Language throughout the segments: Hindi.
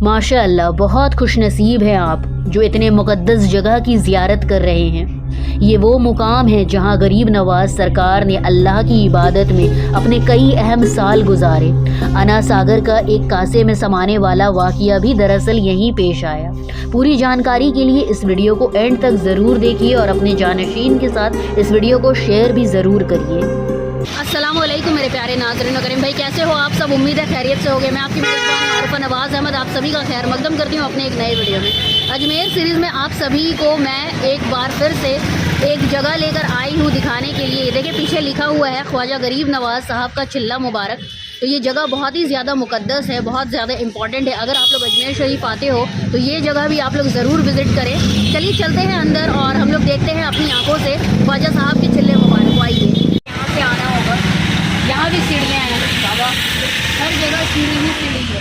माशाअल्लाह, बहुत खुशनसीब हैं आप जो इतने मुक़द्दस जगह की ज़ियारत कर रहे हैं। ये वो मुकाम है जहाँ गरीब नवाज सरकार ने अल्लाह की इबादत में अपने कई अहम साल गुजारे। अना सागर का एक कासे में समाने वाला वाक़िया भी दरअसल यहीं पेश आया। पूरी जानकारी के लिए इस वीडियो को एंड तक ज़रूर देखिए और अपने जानशीन के साथ इस वीडियो को शेयर भी ज़रूर करिए। अस्सलाम वालेकुम मेरे प्यारे नाज़रीन और करीम भाई, कैसे हो आप सब? उम्मीद है खैरियत से होगे। मैं आपकी मेज़बान आरिफा नवाज़ अहमद आप सभी का खैर मकदम करती हूँ अपने एक नए वीडियो में। अजमेर सीरीज़ में आप सभी को मैं एक बार फिर से एक जगह लेकर आई हूँ दिखाने के लिए। देखिए पीछे लिखा हुआ है ख्वाजा गरीब नवाज़ साहब का चिल्ला मुबारक। तो ये जगह बहुत ही ज़्यादा मुक़द्दस है, बहुत ज़्यादा इंपॉर्टेंट है। अगर आप लोग अजमेर शरीफ आते हो तो ये जगह भी आप लोग ज़रूर विज़िट करें। चलिए चलते हैं अंदर और हम लोग देखते हैं अपनी आँखों से ख्वाजा साहब के चिल्ले मुबारक को। आइए, यहाँ से आना होगा। यहाँ भी सीढ़ियाँ हैं बाबा, हर जगह सीढ़ी ही सीढ़ी है।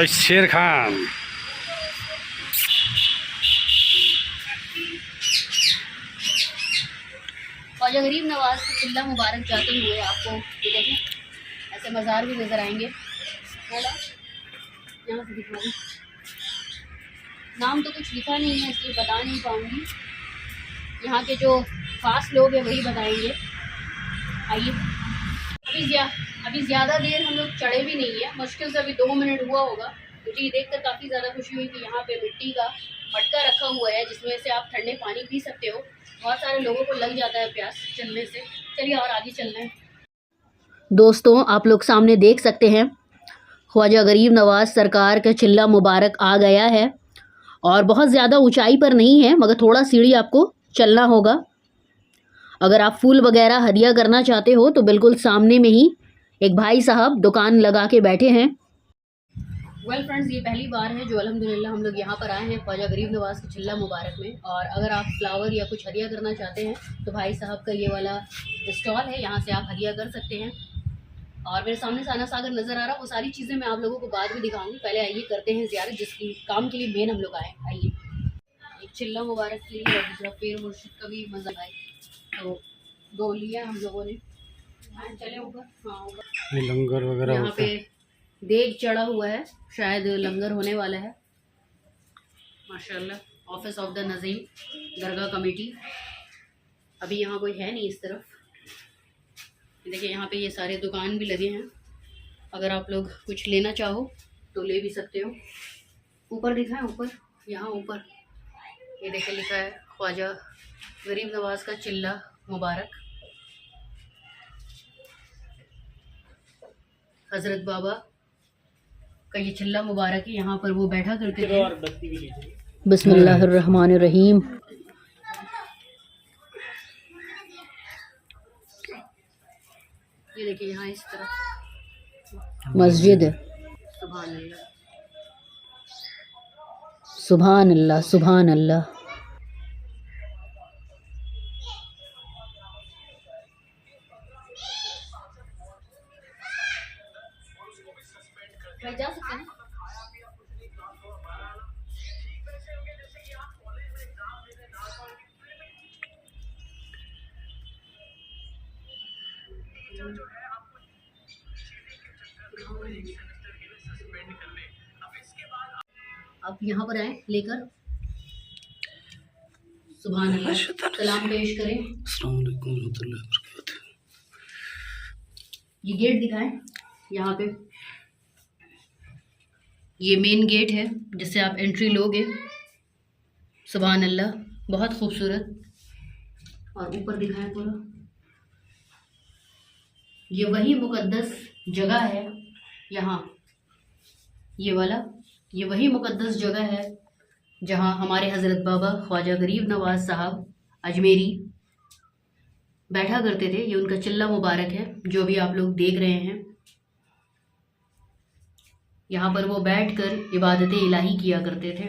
शेर खान ख्वाजा गरीब नवाज का चिल्ला मुबारक जाते हुए आपको ये देखें ऐसे मज़ार भी नज़र आएंगे। थोड़ा यहाँ से दिखा दूँ, नाम तो कुछ लिखा नहीं है इसलिए बता नहीं पाऊँगी। यहाँ के जो खास लोग हैं वही बताएंगे। आइए, अभी ज़्यादा देर हम लोग चढ़े भी नहीं है, मुश्किल से अभी 2 मिनट हुआ होगा। मुझे ये देखकर काफ़ी ज़्यादा खुशी हुई कि यहाँ पे मिट्टी का मटका रखा हुआ है जिसमें से आप ठंडे पानी पी सकते हो। बहुत सारे लोगों को लग जाता है प्यास चलने से। चलिए और आगे चलना है। दोस्तों आप लोग सामने देख सकते हैं ख्वाजा गरीब नवाज सरकार का चिल्ला मुबारक आ गया है और बहुत ज़्यादा ऊंचाई पर नहीं है मगर थोड़ा सीढ़ी आपको चलना होगा। अगर आप फूल वगैरह हदिया करना चाहते हो तो बिल्कुल सामने में ही एक भाई साहब दुकान लगा के बैठे हैं। वेल फ्रेंड्स, ये पहली बार है जो अल्हम्दुलिल्लाह हम लोग यहाँ पर आए हैं ख्वाजा गरीब नवाज के चिल्ला मुबारक में। और अगर आप फ्लावर या कुछ हदिया करना चाहते हैं तो भाई साहब का ये वाला स्टॉल है, यहाँ से आप हदिया कर सकते हैं। और मेरे सामने साना सागर नज़र आ रहा है, वो सारी चीज़ें मैं आप लोगों को बाद में दिखाऊंगी। पहले आइए करते हैं ज़ियारत जिसकी काम के लिए मेन हम लोग आए। आइए, एक चिल्ला मुबारक के लिए और दूसरा पीर मुर्शिद का भी मज़ा आए। तो 2 लिया हम लोगों ने। चले ऊपर, हाँ ऊपर लंगर वगैरह यहाँ पे देग चढ़ा हुआ है, शायद लंगर होने वाला है। माशाल्लाह, ऑफिस ऑफ द नज़ीम दरगाह कमेटी। अभी यहाँ कोई है नहीं इस तरफ। देखिए यहाँ पे ये सारे दुकान भी लगे हैं, अगर आप लोग कुछ लेना चाहो तो ले भी सकते हो। ऊपर दिखा है, ऊपर यहाँ ऊपर ये देखिए लिखा है ख्वाजा गरीब नवाज का चिल्ला मुबारक। हज़रत बाबा का ये चिल्ला मुबारक है, यहाँ पर वो बैठा करते थे। बिस्मिल्लाहिर्रहमानिर्रहीम। ये देखिए यहाँ इस तरफ मस्जिद है। सुभान अल्लाह, सुभान अल्लाह, सुभान अल्लाह। जा सकते हैं। आप यहाँ पर आए लेकर सुभान अल्लाह सलाम पेश करें। अस्सलाम वालेकुम रहमतुल्लाहि व बरकातहू। ये गेट दिखाएं, यहाँ पे ये मेन गेट है जिससे आप एंट्री लोगे। सुभान अल्लाह, बहुत खूबसूरत। और ऊपर दिखाएं पूरा, ये वही मुक़द्दस जगह है। यहाँ ये वाला ये वही मुक़द्दस जगह है जहाँ हमारे हज़रत बाबा ख्वाजा गरीब नवाज साहब अजमेरी बैठा करते थे। ये उनका चिल्ला मुबारक है जो भी आप लोग देख रहे हैं। यहाँ पर वो बैठकर इबादत इलाही किया करते थे।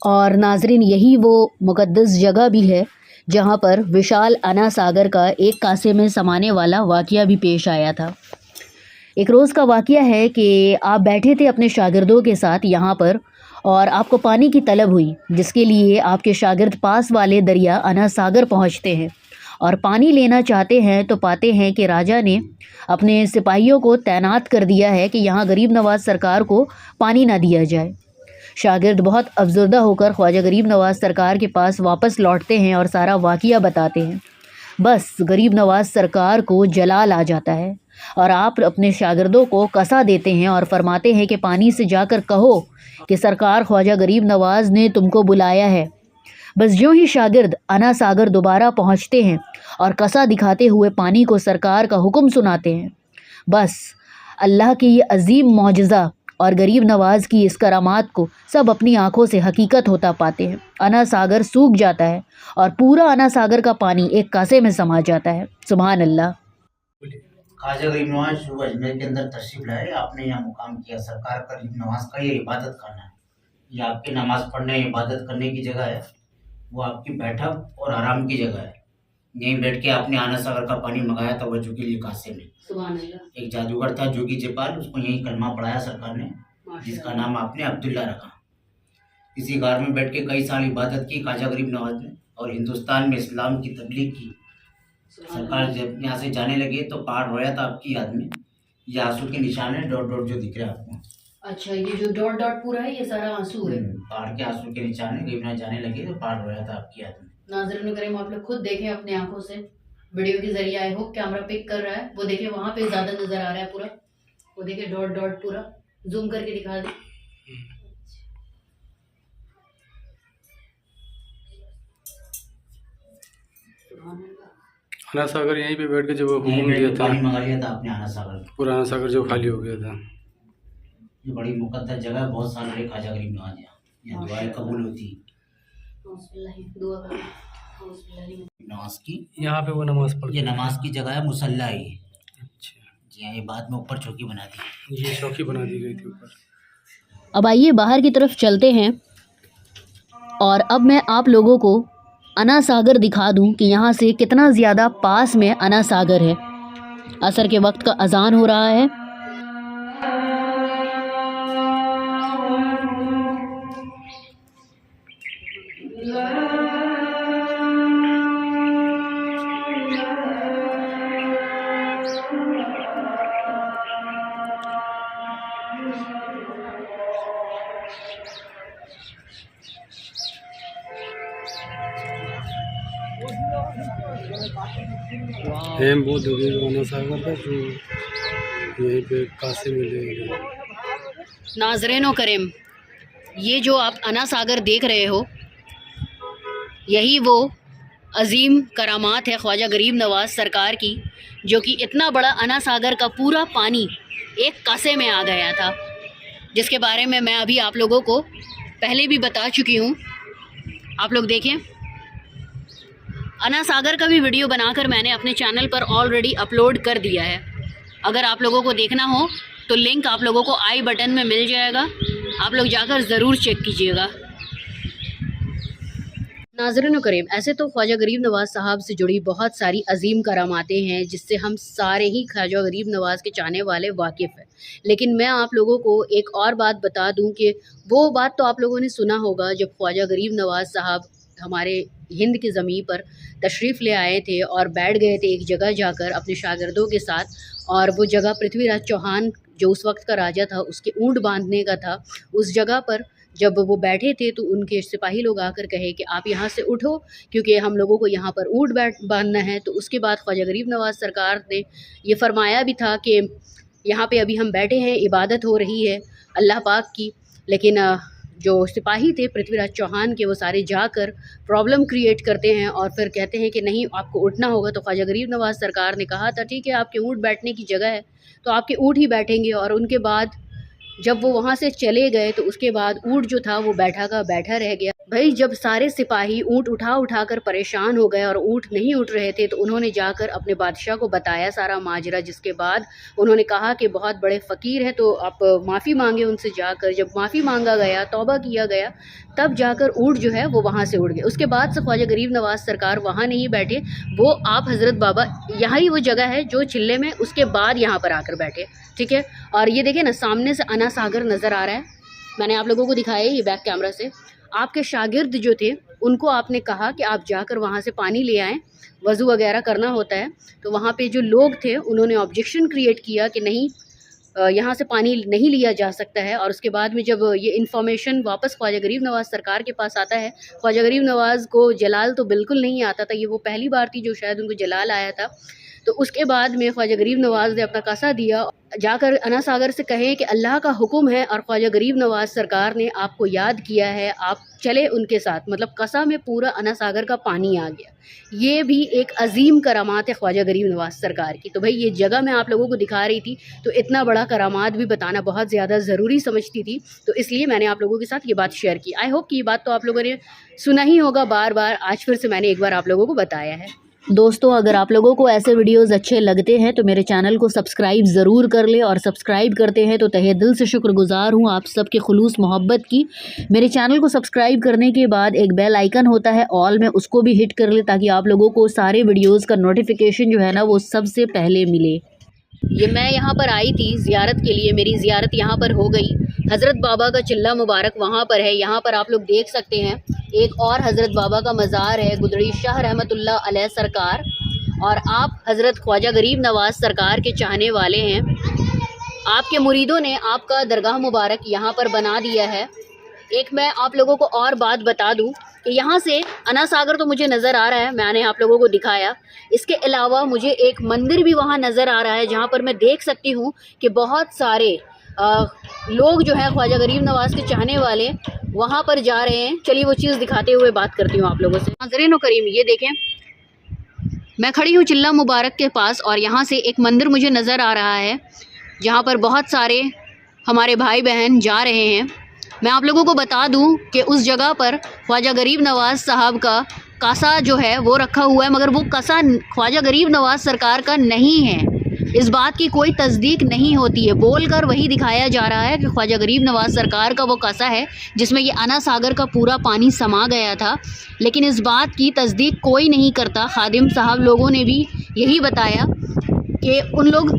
और नाजरीन, यही वो मुक़द्दस जगह भी है जहां पर विशाल अना सागर का एक कासे में समाने वाला वाकया भी पेश आया था। एक रोज़ का वाकया है कि आप बैठे थे अपने शागिर्दों के साथ यहाँ पर और आपको पानी की तलब हुई, जिसके लिए आपके शागिर्द पास वाले दरिया अना सागर पहुँचते हैं और पानी लेना चाहते हैं तो पाते हैं कि राजा ने अपने सिपाहियों को तैनात कर दिया है कि यहाँ गरीब नवाज सरकार को पानी ना दिया जाए। शागिर्द बहुत अफसरदा होकर ख्वाजा गरीब नवाज सरकार के पास वापस लौटते हैं और सारा वाक़या बताते हैं। बस गरीब नवाज सरकार को जलाल आ जाता है और आप अपने शागिर्दों को कसा देते हैं और फरमाते हैं कि पानी से जाकर कहो कि सरकार ख्वाजा गरीब नवाज ने तुमको बुलाया है। बस जो ही शागिर्द अना सागर दोबारा पहुंचते हैं और कसा दिखाते हुए पानी को सरकार का हुक्म सुनाते हैं, बस अल्लाह की ये अजीम मौजज़ा और गरीब नवाज की इस करामात को सब अपनी आंखों से हकीकत होता पाते हैं। अना सागर सूख जाता है और पूरा अना सागर का पानी एक कासे में समा जाता है। सुभान अल्लाह। ख्वाजा गरीब नवाज शुभ अजमेर के अंदर तशरीफ लाए, आपने यहाँ मुकाम किया। सरकार का गरीब नवाज का ये इबादत खाना है, ये आपकी नमाज पढ़ने इबादत करने की जगह है, वो आपकी बैठक और आराम की जगह है। यहीं बैठ के आपने आना सागर का पानी मंगाया था वजू के लिए कासे में। सुभान अल्लाह। एक जादूगर था जोगी जयपाल, उसको यही कलमा पढ़ाया सरकार ने, जिसका नाम आपने अब्दुल्ला रखा। इसी घर में बैठ के कई साल इबादत की ख्वाजा गरीब नवाज ने और हिंदुस्तान में इस्लाम की तबलीग की। सरकार जब यहाँ से जाने लगे तो पहाड़ रोया था आपकी याद में। ये आंसू के निशान है, डॉट डॉट जो दिख रहा है आपको। अच्छा, ये जो डॉट डॉट पूरा है ये सारा आंसू है। पहाड़ के आंसू के निशान है। गरीब नवाज जाने लगे तो पहाड़ रोया था आपकी याद में। नाज़रीन करीम, आप लोग खुद देखें अपने आंखों से, वीडियो के जरिए आई होप कैमरा पिक कर रहा है। वो देखे वहाँ पे ज़्यादा नज़र आ रहा है पूरा, वो देखे डॉट डॉट पूरा जूम करके दिखा दे। अना सागर यहीं पे बैठ के जब हुक्म दिया था, पानी मंगा लिया था आपने आना सागर। पुराना सागर जो खाली हो गया था। ये बड़ी मुकद्दस जगह है, बहुत साल रहे ख्वाजा गरीब नवाज यहाँ दुआएं कबूल होती। नमाज की यहाँ पे वो नमाज पढ़, ये नमाज की जगह है, मुसल्ला है ये। अच्छा, जी हाँ, ये बाद में ऊपर चौकी बना दी, ये चौकी बना दी गई थी ऊपर। अब आइए बाहर की तरफ चलते हैं और अब मैं आप लोगों को अना सागर दिखा दूं कि यहाँ से कितना ज़्यादा पास में अना सागर है। असर के वक्त का अजान हो रहा है। हेम बोध हो गई अना सागर का, जो यहीं पे कासे मिले। नाज़रीन करीम, ये जो आप अना सागर देख रहे हो, यही वो अजीम करामात है ख्वाजा गरीब नवाज सरकार की, जो कि इतना बड़ा अना सागर का पूरा पानी एक कासे में आ गया था, जिसके बारे में मैं अभी आप लोगों को पहले भी बता चुकी हूँ। आप लोग देखें, अना सागर का भी वीडियो बनाकर मैंने अपने चैनल पर ऑलरेडी अपलोड कर दिया है। अगर आप लोगों को देखना हो तो लिंक आप लोगों को आई बटन में मिल जाएगा, आप लोग जाकर ज़रूर चेक कीजिएगा। नाज़रीन करीम, ऐसे तो ख्वाजा गरीब नवाज़ साहब से जुड़ी बहुत सारी अजीम करामातें हैं जिससे हम सारे ही ख्वाजा गरीब नवाज़ के चाहने वाले वाकिफ़ हैं, लेकिन मैं आप लोगों को एक और बात बता दूं कि वो बात तो आप लोगों ने सुना होगा जब ख्वाजा गरीब नवाज़ साहब हमारे हिंद की ज़मीन पर तशरीफ़ ले आए थे और बैठ गए थे एक जगह जाकर अपने शागिर्दों के साथ, और वो जगह पृथ्वीराज चौहान जो उस वक्त का राजा था उसके ऊँट बांधने का था। उस जगह पर जब वो बैठे थे तो उनके सिपाही लोग आकर कहे कि आप यहाँ से उठो क्योंकि हम लोगों को यहाँ पर ऊँट बांधना है। तो उसके बाद ख्वाजा गरीब नवाज़ सरकार ने ये फरमाया भी था कि यहाँ पे अभी हम बैठे हैं, इबादत हो रही है अल्लाह पाक की, लेकिन जो सिपाही थे पृथ्वीराज चौहान के वो सारे जाकर प्रॉब्लम क्रिएट करते हैं और फिर कहते हैं कि नहीं आपको उठना होगा। तो ख्वाजा गरीब नवाज़ सरकार ने कहा था ठीक है आपके ऊँट बैठने की जगह है तो आपके ऊँट ही बैठेंगे। और उनके बाद जब वो वहाँ से चले गए तो उसके बाद ऊँट जो था वो बैठा का बैठा रह गया। भाई जब सारे सिपाही ऊँट उठा कर परेशान हो गए और ऊँट नहीं उठ रहे थे तो उन्होंने जाकर अपने बादशाह को बताया सारा माजरा, जिसके बाद उन्होंने कहा कि बहुत बड़े फ़कीर हैं तो आप माफ़ी मांगे उनसे जाकर। जब माफ़ी मांगा गया, तौबा किया गया, तब जाकर ऊँट जो है वो वहाँ से उड़ गए। उसके बाद से ख्वाजा गरीब नवाज़ सरकार वहाँ नहीं बैठे, वो आप हज़रत बाबा, यहाँ ही वो जगह है जो चिल्ले में, उसके बाद यहाँ पर आकर बैठे। ठीक है, और ये देखें ना, सामने से अना सागर नज़र आ रहा है, मैंने आप लोगों को दिखाया ये बैक कैमरा से। आपके शागिर्द जो थे उनको आपने कहा कि आप जाकर वहाँ से पानी ले आएँ, वज़ू वगैरह करना होता है। तो वहाँ पे जो लोग थे उन्होंने ऑब्जेक्शन क्रिएट किया कि नहीं, यहाँ से पानी नहीं लिया जा सकता है। और उसके बाद में जब ये इन्फॉर्मेशन वापस ख्वाजा गरीब नवाज़ सरकार के पास आता है, ख्वाजा गरीब नवाज़ को जलाल तो बिल्कुल नहीं आता था, ये वो पहली बार थी जो शायद उनको जलाल आया था। तो उसके बाद में ख्वाजा गरीब नवाज़ ने अपना कसा दिया, जाकर अना सागर से कहें कि अल्लाह का हुक्म है और ख्वाजा गरीब नवाज़ सरकार ने आपको याद किया है, आप चले उनके साथ। मतलब कसा में पूरा अना सागर का पानी आ गया। ये भी एक अजीम करामात है ख्वाजा गरीब नवाज़ सरकार की। तो भाई ये जगह मैं आप लोगों को दिखा रही थी, तो इतना बड़ा करामात भी बताना बहुत ज़्यादा ज़रूरी समझती थी, तो इसलिए मैंने आप लोगों के साथ ये बात शेयर की। आई होप कि ये बात तो आप लोगों ने सुना ही होगा बार बार, आज फिर से मैंने एक बार आप लोगों को बताया है। दोस्तों अगर आप लोगों को ऐसे वीडियोस अच्छे लगते हैं तो मेरे चैनल को सब्सक्राइब ज़रूर कर ले, और सब्सक्राइब करते हैं तो तहे दिल से शुक्रगुजार हूँ आप सबके खुलूस मोहब्बत की। मेरे चैनल को सब्सक्राइब करने के बाद एक बेल आइकन होता है ऑल में, उसको भी हिट कर ले ताकि आप लोगों को सारे वीडियोज़ का नोटिफिकेशन जो है ना वो सबसे पहले मिले। ये मैं यहाँ पर आई थी ज़ियारत के लिए, मेरी ज़ियारत यहाँ पर हो गई। हज़रत बाबा का चिल्ला मुबारक वहाँ पर है, यहाँ पर आप लोग देख सकते हैं। एक और हज़रत बाबा का मज़ार है, गुदड़ी शाह रहमतुल्लाह अलैह सरकार, और आप हज़रत ख्वाजा गरीब नवाज़ सरकार के चाहने वाले हैं। आपके मुरीदों ने आपका दरगाह मुबारक यहाँ पर बना दिया है। एक मैं आप लोगों को और बात बता दूं कि यहाँ से अना सागर तो मुझे नज़र आ रहा है, मैंने आप लोगों को दिखाया। इसके अलावा मुझे एक मंदिर भी वहाँ नज़र आ रहा है, जहाँ पर मैं देख सकती हूँ कि बहुत सारे लोग जो है ख्वाजा गरीब नवाज़ के चाहने वाले वहाँ पर जा रहे हैं। चलिए वो चीज़ दिखाते हुए बात करती हूँ आप लोगों से। नाज़रीन करीम ये देखें, मैं खड़ी हूँ चिल्ला मुबारक के पास, और यहाँ से एक मंदिर मुझे नज़र आ रहा है जहाँ पर बहुत सारे हमारे भाई बहन जा रहे हैं। मैं आप लोगों को बता दूं कि उस जगह पर ख्वाजा गरीब नवाज़ साहब का कासा जो है वो रखा हुआ है, मगर वो कासा ख्वाजा गरीब नवाज़ सरकार का नहीं है। इस बात की कोई तस्दीक नहीं होती है, बोलकर वही दिखाया जा रहा है कि ख्वाजा गरीब नवाज़ सरकार का वो कासा है जिसमें ये अना सागर का पूरा पानी समा गया था, लेकिन इस बात की तस्दीक कोई नहीं करता। खादिम साहब लोगों ने भी यही बताया कि उन लोग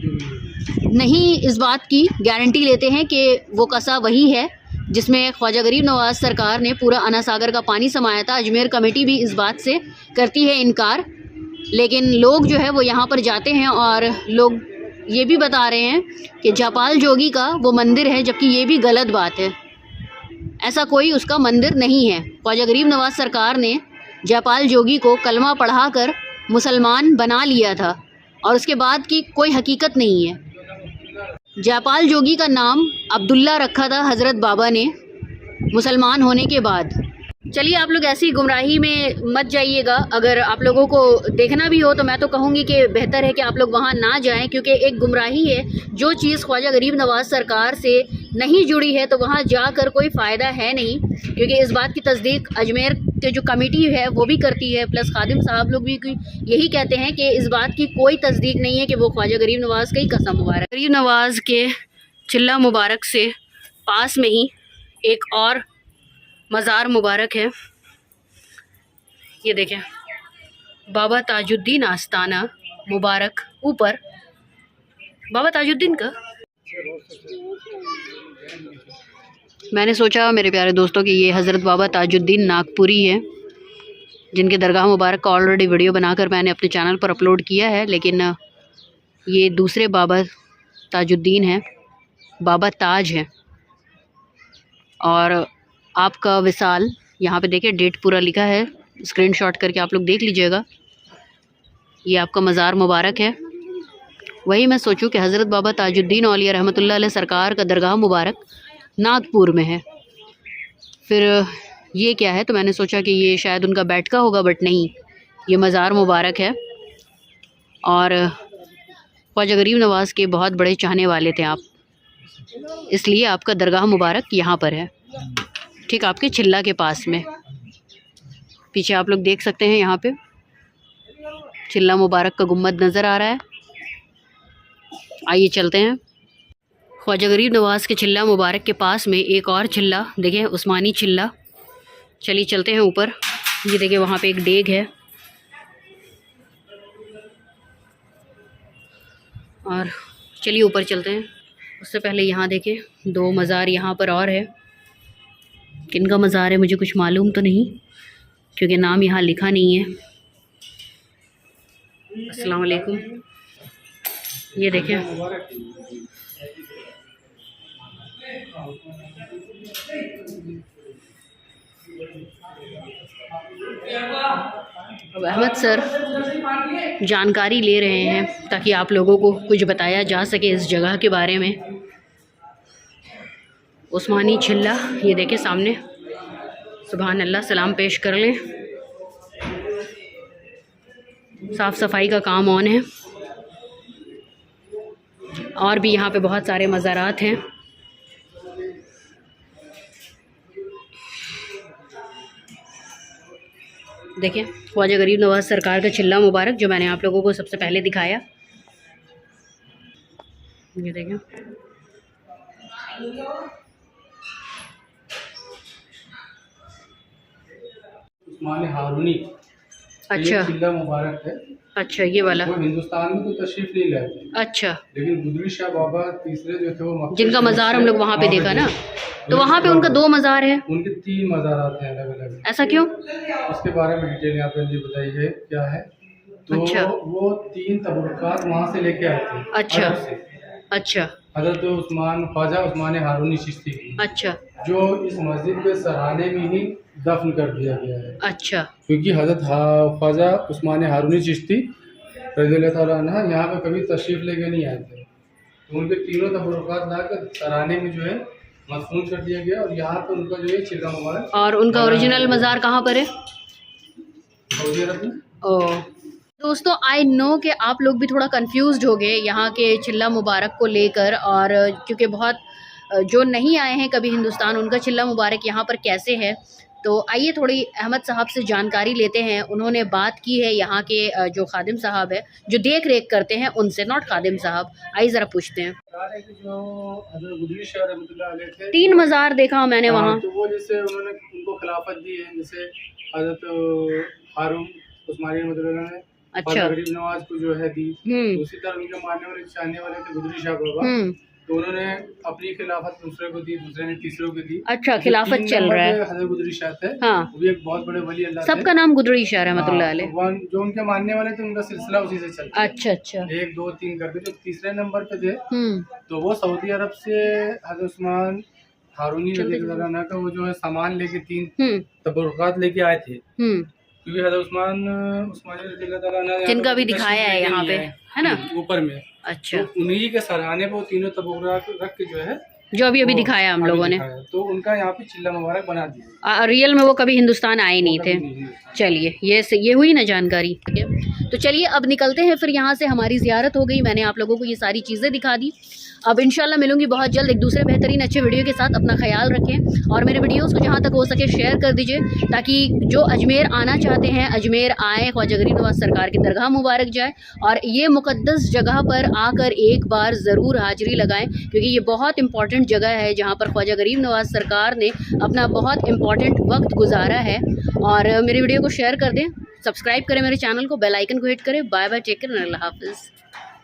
नहीं इस बात की गारंटी लेते हैं कि वो कासा वही है जिसमें ख्वाजा गरीब नवाज़ सरकार ने पूरा अना सागर का पानी समाया था। अजमेर कमेटी भी इस बात से करती है इनकार, लेकिन लोग जो है वो यहाँ पर जाते हैं और लोग ये भी बता रहे हैं कि जयपाल जोगी का वो मंदिर है, जबकि ये भी गलत बात है। ऐसा कोई उसका मंदिर नहीं है। ख्वाजा गरीब नवाज़ सरकार ने जयपाल जोगी को कलमा पढ़ाकर मुसलमान बना लिया था, और उसके बाद की कोई हकीकत नहीं है। जयपाल जोगी का नाम अब्दुल्ला रखा था हज़रत बाबा ने मुसलमान होने के बाद। चलिए आप लोग ऐसी गुमराही में मत जाइएगा। अगर आप लोगों को देखना भी हो तो मैं तो कहूँगी कि बेहतर है कि आप लोग वहाँ ना जाएं, क्योंकि एक गुमराही है। जो चीज़ ख्वाजा गरीब नवाज़ सरकार से नहीं जुड़ी है तो वहाँ जाकर कोई फ़ायदा है नहीं, क्योंकि इस बात की तस्दीक अजमेर के जो कमेटी है वो भी करती है, प्लस खादिम साहब लोग भी यही कहते हैं कि इस बात की कोई तस्दीक नहीं है कि वो ख्वाजा गरीब नवाज़ का ही कसम मुबारक। गरीब नवाज़ के चिल्ला मुबारक से पास में ही एक और मज़ार मुबारक है। ये देखें, बाबा ताजुद्दीन आस्ताना मुबारक ऊपर, बाबा ताजुद्दीन का। मैंने सोचा मेरे प्यारे दोस्तों कि ये हज़रत बाबा ताजुद्दीन नागपुरी है, जिनके दरगाह मुबारक का ऑलरेडी वीडियो बनाकर मैंने अपने चैनल पर अपलोड किया है, लेकिन ये दूसरे बाबा ताजुद्दीन हैं, बाबा ताज हैं। और आपका विसाल, यहाँ पे देखिए डेट पूरा लिखा है, स्क्रीनशॉट करके आप लोग देख लीजिएगा। ये आपका मज़ार मुबारक है। वही मैं सोचूं कि हज़रत बाबा ताजुद्दीन औलिया रहमतुल्लाह अलैह सरकार का दरगाह मुबारक नागपुर में है, फिर ये क्या है, तो मैंने सोचा कि ये शायद उनका बैठका होगा, बट नहीं, ये मज़ार मुबारक है। और ख्वाजा गरीब नवाज़ के बहुत बड़े चाहने वाले थे आप, इसलिए आपका दरगाह मुबारक यहाँ पर है, ठीक आपके चिल्ला के पास में। पीछे आप लोग देख सकते हैं यहाँ पे चिल्ला मुबारक का गुम्बद नज़र आ रहा है। आइए चलते हैं। ख्वाजा गरीब नवाज़ के चिल्ला मुबारक के पास में एक और चिल्ला देखिए, उस्मानी चिल्ला। चलिए चलते हैं ऊपर। ये देखिए वहाँ पे एक डेग है और चलिए ऊपर चलते हैं। उससे पहले यहाँ देखिए 2 मज़ार यहाँ पर और है। किन का मज़ार है मुझे कुछ मालूम तो नहीं, क्योंकि नाम यहाँ लिखा नहीं है। अस्सलाम वालेकुम। ये देखें अब अहमद सर जानकारी ले रहे हैं ताकि आप लोगों को कुछ बताया जा सके इस जगह के बारे में। उस्मानी चिल्ला ये देखें सामने। सुभान अल्लाह, सलाम पेश कर लें। साफ़ सफाई का काम ऑन है और भी यहाँ पे बहुत सारे मज़ारात हैं। देखें ख्वाजा गरीब नवाज़ सरकार का चिल्ला मुबारक जो मैंने आप लोगों को सबसे पहले दिखाया। ये देखें उस्मानी हारूनी। अच्छा, चिल्ला मुबारक है। अच्छा ये वाला। वो हिंदुस्तान में तो तशरीफ नहीं लाए, अच्छा, लेकिन गुदरी शाह बाबा तीसरे जो थे वो जिनका मज़ार हम लोग वहाँ पे देखा ना, तो वहाँ पे उनका 2 मज़ार है। उनके 3 मज़ारात हैं अलग अलग। ऐसा क्यों? उसके बारे में डिटेल यहाँ पे बताई है क्या है। तो अच्छा। वो 3 तबरुकात वहाँ से लेके आए थे। अच्छा अरब से। अच्छा हज़रत उस्मान ख्वाजा उस्मानी हारूनी चिश्ती की, अच्छा जो इस मस्जिद के सराहने में ही दफन कर दिया गया है। अच्छा क्योंकि हज़रत ख्वाजा उस्मानी हारूनी चिश्ती रज़ियल्लाहु ताला अन्हु यहाँ पे कभी तशरीफ़ लेके नहीं आए थे, तो उनके तीनों तबरुकात लाकर सराहने में जो है मदफून कर दिया गया और यहाँ पे उनका जो है चिल्ला मुबारक। और उनका ओरिजिनल मज़ार कहाँ पर है? सऊदी अरब में। ओह दोस्तों, आई नो कि आप लोग भी थोड़ा कंफ्यूज्ड हो गए यहाँ के चिल्ला मुबारक को लेकर, और क्योंकि बहुत जो नहीं आए हैं कभी हिंदुस्तान, उनका चिल्ला मुबारक यहाँ पर कैसे है। तो आइए थोड़ी अहमद साहब से जानकारी लेते हैं। उन्होंने बात की है यहाँ के जो खादिम साहब है, जो देख रेख करते हैं उनसे, नॉट खादिम साहब। आइए ज़रा पूछते हैं। जो हज़रत गुदरी शाह रहमतुल्लाह अलैह थे, 3 मज़ार देखा मैंने वहाँ। तो वो जैसे उन्होंने उनको खिलाफत दी है, जैसे हज़रत हारून उस्मानी रहमतुल्लाह ने अच्छा गरीब नवाज को जो है दी। उसी तरह उनके मानने वाले चाहने वाले थे गुदरी शाह बाबा, तो उन्होंने अपनी खिलाफत दूसरे को दी, दूसरे ने तीसरे को दी। अच्छा, खिलाफत चल रहा है। हज़रत गुदरी शाह थे, हाँ, वो भी एक बहुत बड़े वली अल्लाह थे। सबका नाम गुदरी शाह रहमतुल्लाह अलैह। जो उनके मानने वाले थे उनका सिलसिला उसी से चलता है। अच्छा अच्छा, 1 2 3 करके जो तीसरे नंबर पे थे, तो वो सऊदी अरब से हज़रत उस्मान हारूनी रज़ियल्लाहु अन्हु का वो जो है सामान लेके 3 तबरुकात लेके आए थे। क्योंकि हज़रत उस्मानी रज़ियल्लाहु अन्हु जिनका भी दिखाया है यहाँ पे, है ना, ऊपर में। अच्छा, तो उन्हीं के सराहने पे वो तीनों तबरुकात रख के जो है, जो अभी दिखाया हम लोगों ने, तो उनका यहाँ पे चिल्ला मुबारक बना दिया। रियल में वो कभी हिंदुस्तान आए नहीं थे। चलिए ये हुई ना जानकारी। ठीक है, तो चलिए अब निकलते हैं फिर यहाँ से। हमारी ज़ियारत हो गई, मैंने आप लोगों को ये सारी चीज़ें दिखा दी। अब इंशाल्लाह मिलूंगी बहुत जल्द एक दूसरे बेहतरीन अच्छे वीडियो के साथ। अपना ख्याल रखें और मेरे वीडियोस को जहाँ तक हो सके शेयर कर दीजिए, ताकि जो अजमेर आना चाहते हैं अजमेर आएँ, ख्वाजा गरीब नवाज़ सरकार की दरगाह मुबारक जाए और ये मुक़द्दस जगह पर आकर एक बार ज़रूर हाज़िरी लगाएं, क्योंकि ये बहुत इंपॉर्टेंट जगह है जहाँ पर ख्वाजा गरीब नवाज़ सरकार ने अपना बहुत इंपॉर्टेंट वक्त गुजारा है। और मेरे वीडियो को शेयर कर दें, सब्सक्राइब करें मेरे चैनल को, बेल आइकन को हिट करें। बाय बाय, टेक केयर, अल्लाह हाफ़िज़।